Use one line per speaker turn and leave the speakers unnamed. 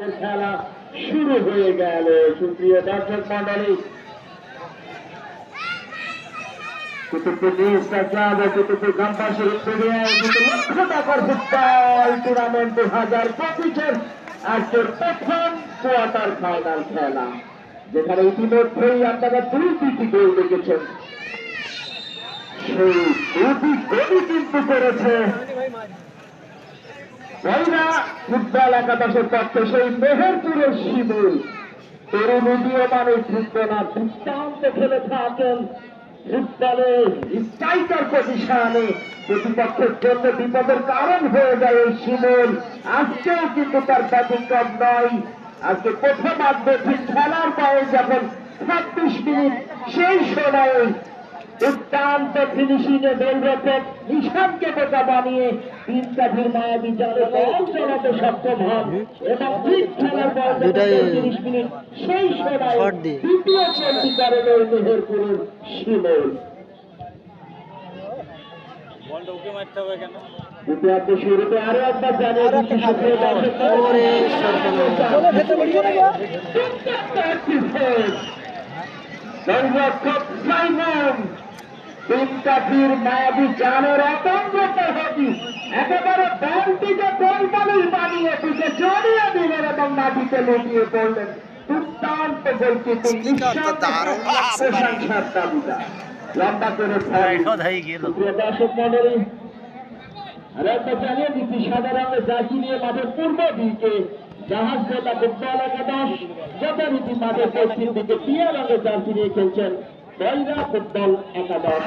আমাদের খেলা শুরু হয়ে গেল। সুপ্রিয় দর্শক মন্ডলী, কুতুবপুর নিউজ ক্লাব ও কুতুবপুর গ্রামবাসীর উদ্যোগে আয়োজিত লক্ষ টাকার ফুটবল টুর্নামেন্ট 2025-এর আজকের প্রথম কোয়ার্টার ফাইনাল খেলা, যেখানে ইতিমধ্যেই আপনারা দুটি গোল দেখেছেন। সেই দুটি গোলই কিন্তু করেছে বৈরা ফুটবল একাদশের পক্ষে সেই মেহেরপুরের শিমুল তরুণ উদীয়মান এই ফুটবলার দুর্দান্ত খেলে থাকেন। ফুটবলে স্ট্রাইকার পজিশনে প্রতিপক্ষের জন্য বিপদের কারণ হয়ে যায় এই শিমুল। আজকেও কিন্তু তার ব্যতিক্রম নয়। আজকে প্রথমার্ধের খেলার বয়স যখন 26 মিনিট, সেই সময়ে দুর্দান্ত ফিনিশিং এ গোলরক্ষক নিশানকে বোকা বানিয়ে 3 কাঠির মায়াবী জালে বল চালাতে সক্ষম হন এবং ঠিক খেলার বয়স 30 মিনিট, সেই সময় দ্বিতীয় গোলটি করেন ওই মেহেরপুরের শিমুল। দ্বিতীয়ার্ধে শুরুতে আরো একবার জানিয়ে দিচ্ছি সুপ্রিয় দর্শক, গোলরক্ষক সাইমন 3 কাঠির মায়াবী জালের অতঙ্গতা হতি একেবারে বলটিকে গোল বলেই বানিয়ে পিঠে জড়িয়ে দিলেন এবং মাটিতে লুটিয়ে পড়লেন। দুর্দান্ত গোলকিপিং, প্রশংসার দাবিদার। লম্বা করে সুপ্রিয় দর্শক মন্ডলী, আরো একবার জানিয়ে দিচ্ছি সাদা রঙের জার্সি নিয়ে মাঠের পূর্ব দিকে জাহাজ জেলা ফুটবল একাদশ, যথারীতি মাঠের পশ্চিম দিকে টিয়া রঙের জার্সি নিয়ে খেলছেন বৈরা ফুটবল একাদশ।